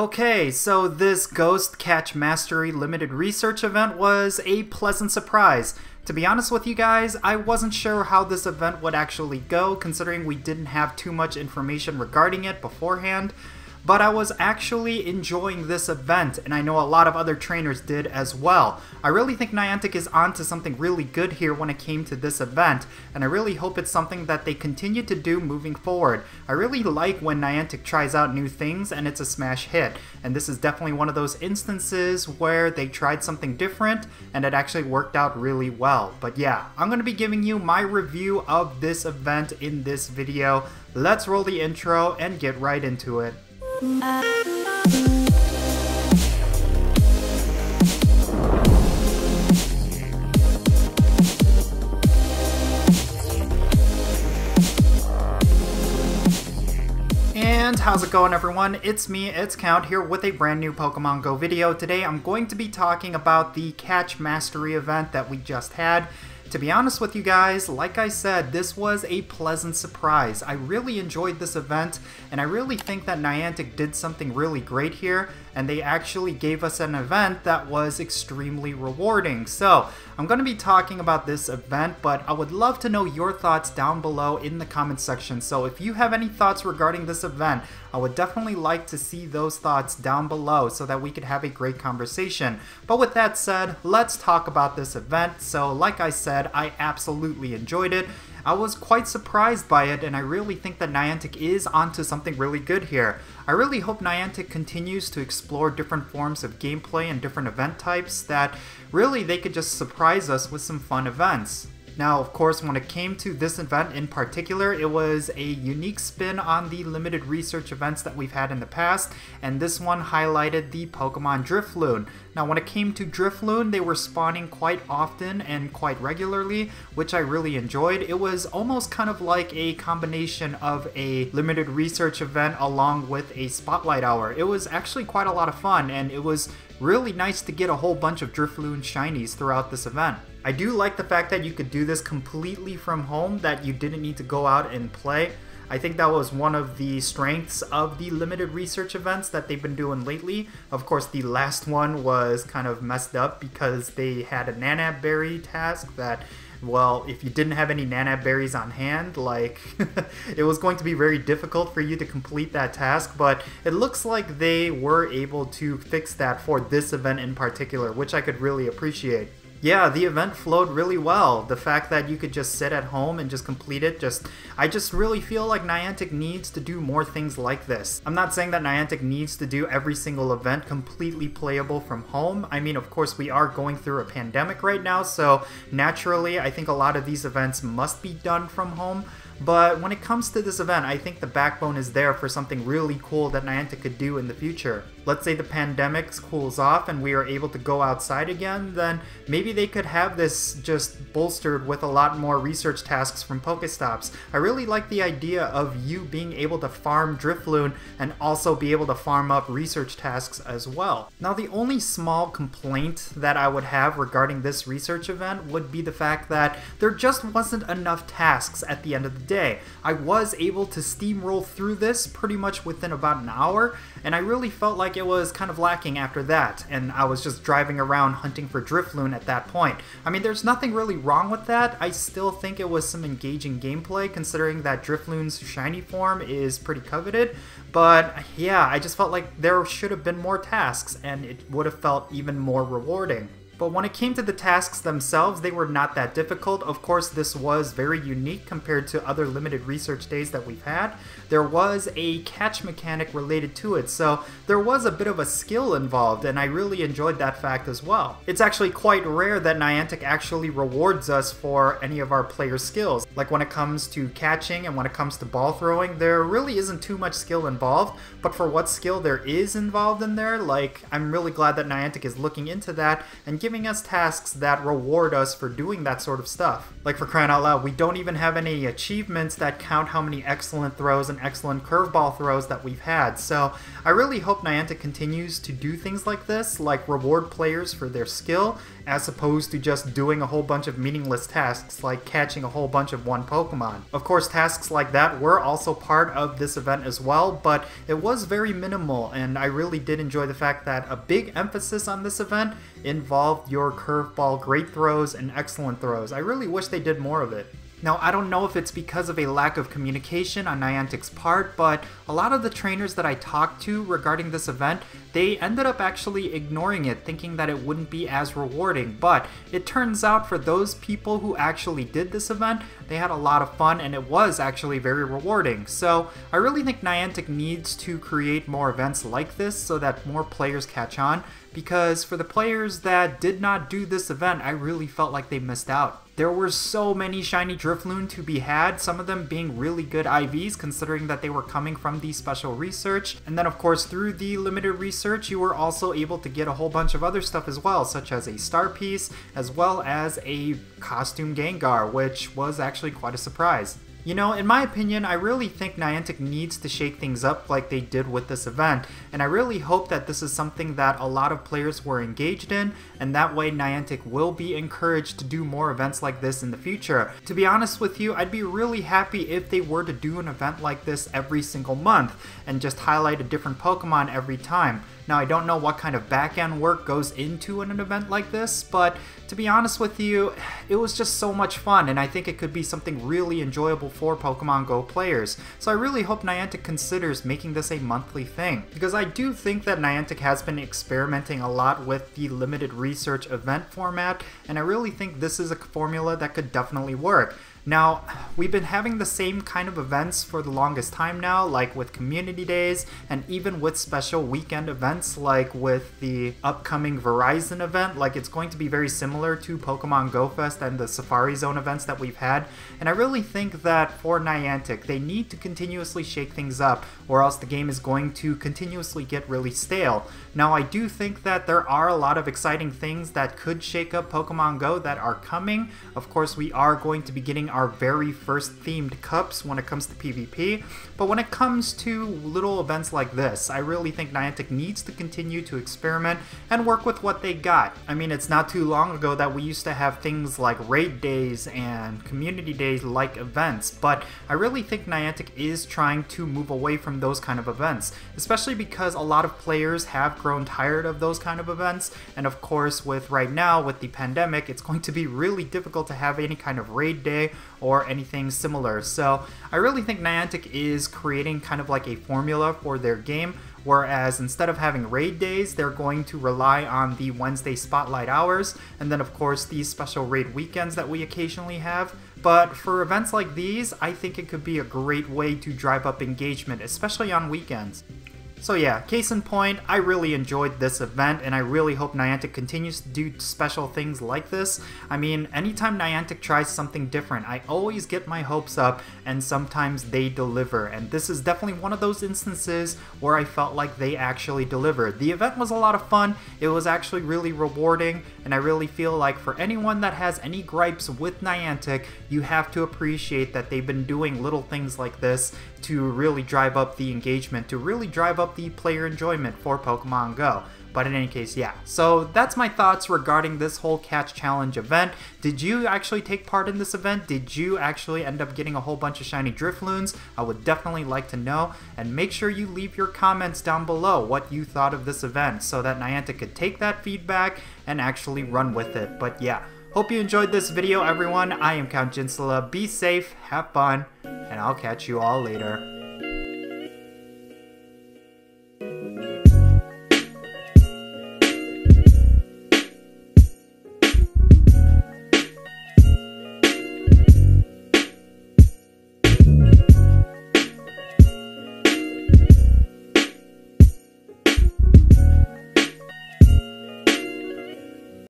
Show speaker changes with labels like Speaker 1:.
Speaker 1: Okay, so this Ghost Catch Mastery limited research event was a pleasant surprise. To be honest with you guys, I wasn't sure how this event would actually go, considering we didn't have too much information regarding it beforehand. But I was actually enjoying this event, and I know a lot of other trainers did as well. I really think Niantic is onto something really good here when it came to this event, and I really hope it's something that they continue to do moving forward. I really like when Niantic tries out new things and it's a smash hit, and this is definitely one of those instances where they tried something different and it actually worked out really well. But yeah, I'm going to be giving you my review of this event in this video. Let's roll the intro and get right into it. And how's it going, everyone? It's me, it's Count, here with a brand new Pokemon Go video. Today I'm going to be talking about the Catch Mastery event that we just had. To be honest with you guys, like I said, this was a pleasant surprise. I really enjoyed this event, and I really think that Niantic did something really great here, and they actually gave us an event that was extremely rewarding. So, I'm going to be talking about this event, but I would love to know your thoughts down below in the comment section. So if you have any thoughts regarding this event, I would definitely like to see those thoughts down below so that we could have a great conversation. But with that said, let's talk about this event. So like I said, I absolutely enjoyed it. I was quite surprised by it, and I really think that Niantic is onto something really good here. I really hope Niantic continues to explore different forms of gameplay and different event types that really they could just surprise us with some fun events. Now, of course, when it came to this event in particular, it was a unique spin on the limited research events that we've had in the past, and this one highlighted the Pokemon DRIFLOON. Now, when it came to DRIFLOON, they were spawning quite often and quite regularly, which I really enjoyed. It was almost kind of like a combination of a limited research event along with a spotlight hour. It was actually quite a lot of fun, and it was really nice to get a whole bunch of DRIFLOON shinies throughout this event. I do like the fact that you could do this completely from home, that you didn't need to go out and play. I think that was one of the strengths of the limited research events that they've been doing lately. Of course, the last one was kind of messed up because they had a Nanab Berry task that, well, if you didn't have any Nanab Berries on hand, like, it was going to be very difficult for you to complete that task, but it looks like they were able to fix that for this event in particular, which I could really appreciate. Yeah, the event flowed really well. The fact that you could just sit at home and just complete it, I just really feel like Niantic needs to do more things like this. I'm not saying that Niantic needs to do every single event completely playable from home. I mean, of course, we are going through a pandemic right now, so naturally, I think a lot of these events must be done from home. But when it comes to this event, I think the backbone is there for something really cool that Niantic could do in the future. Let's say the pandemic cools off and we are able to go outside again, then maybe they could have this just bolstered with a lot more research tasks from Pokestops. I really like the idea of you being able to farm DRIFLOON and also be able to farm up research tasks as well. Now, the only small complaint that I would have regarding this research event would be the fact that there just wasn't enough tasks at the end of the day. I was able to steamroll through this pretty much within about an hour, and I really felt like it was kind of lacking after that, and I was just driving around hunting for DRIFLOON at that point. I mean, there's nothing really wrong with that. I still think it was some engaging gameplay, considering that DRIFLOON's shiny form is pretty coveted, but yeah, I just felt like there should have been more tasks, and it would have felt even more rewarding. But when it came to the tasks themselves, they were not that difficult. Of course, this was very unique compared to other limited research days that we've had. There was a catch mechanic related to it, so there was a bit of a skill involved, and I really enjoyed that fact as well. It's actually quite rare that Niantic actually rewards us for any of our player skills. Like when it comes to catching and when it comes to ball throwing, there really isn't too much skill involved, but for what skill there is involved in there, like, I'm really glad that Niantic is looking into that and giving giving us tasks that reward us for doing that sort of stuff. Like, for crying out loud, we don't even have any achievements that count how many excellent throws and excellent curveball throws that we've had. So I really hope Niantic continues to do things like this, like reward players for their skill, as opposed to just doing a whole bunch of meaningless tasks like catching a whole bunch of one Pokemon. Of course, tasks like that were also part of this event as well, but it was very minimal, and I really did enjoy the fact that a big emphasis on this event involved your curveball great throws and excellent throws. I really wish they did more of it. Now, I don't know if it's because of a lack of communication on Niantic's part, but a lot of the trainers that I talked to regarding this event, they ended up actually ignoring it, thinking that it wouldn't be as rewarding. But it turns out for those people who actually did this event, they had a lot of fun and it was actually very rewarding. So I really think Niantic needs to create more events like this so that more players catch on, because for the players that did not do this event, I really felt like they missed out. There were so many shiny DRIFLOON to be had, some of them being really good IVs considering that they were coming from the special research. And then of course through the limited research you were also able to get a whole bunch of other stuff as well, such as a star piece as well as a costume Gengar, which was actually quite a surprise. You know, in my opinion, I really think Niantic needs to shake things up like they did with this event, and I really hope that this is something that a lot of players were engaged in, and that way Niantic will be encouraged to do more events like this in the future. To be honest with you, I'd be really happy if they were to do an event like this every single month, and just highlight a different Pokemon every time. Now, I don't know what kind of back-end work goes into an event like this, but to be honest with you, it was just so much fun, and I think it could be something really enjoyable for Pokemon GO players. So I really hope Niantic considers making this a monthly thing, because I do think that Niantic has been experimenting a lot with the limited research event format, and I really think this is a formula that could definitely work. Now, we've been having the same kind of events for the longest time now, like with community days, and even with special weekend events like with the upcoming Verizon event. Like, it's going to be very similar to Pokemon Go Fest and the Safari Zone events that we've had, and I really think that for Niantic, they need to continuously shake things up, or else the game is going to continuously get really stale. Now, I do think that there are a lot of exciting things that could shake up Pokemon Go that are coming. Of course, we are going to be getting our very first themed cups when it comes to PvP, but when it comes to little events like this, I really think Niantic needs to continue to experiment and work with what they got. I mean, it's not too long ago that we used to have things like raid days and community days like events, but I really think Niantic is trying to move away from those kind of events, especially because a lot of players have grown tired of those kind of events, and of course with right now with the pandemic, it's going to be really difficult to have any kind of raid day or anything similar. So I really think Niantic is creating kind of like a formula for their game, whereas instead of having raid days, they're going to rely on the Wednesday spotlight hours, and then of course these special raid weekends that we occasionally have. But for events like these, I think it could be a great way to drive up engagement, especially on weekends. So yeah, case in point, I really enjoyed this event, and I really hope Niantic continues to do special things like this. I mean, anytime Niantic tries something different, I always get my hopes up, and sometimes they deliver, and this is definitely one of those instances where I felt like they actually delivered. The event was a lot of fun, it was actually really rewarding, and I really feel like for anyone that has any gripes with Niantic, you have to appreciate that they've been doing little things like this to really drive up the engagement, to really drive up the player enjoyment for Pokemon Go. But in any case, yeah. So that's my thoughts regarding this whole Catch Challenge event. Did you actually take part in this event? Did you actually end up getting a whole bunch of shiny DRIFLOONs? I would definitely like to know. And make sure you leave your comments down below what you thought of this event so that Niantic could take that feedback and actually run with it. But yeah, hope you enjoyed this video, everyone. I am Count Jinsula. Be safe, have fun, and I'll catch you all later.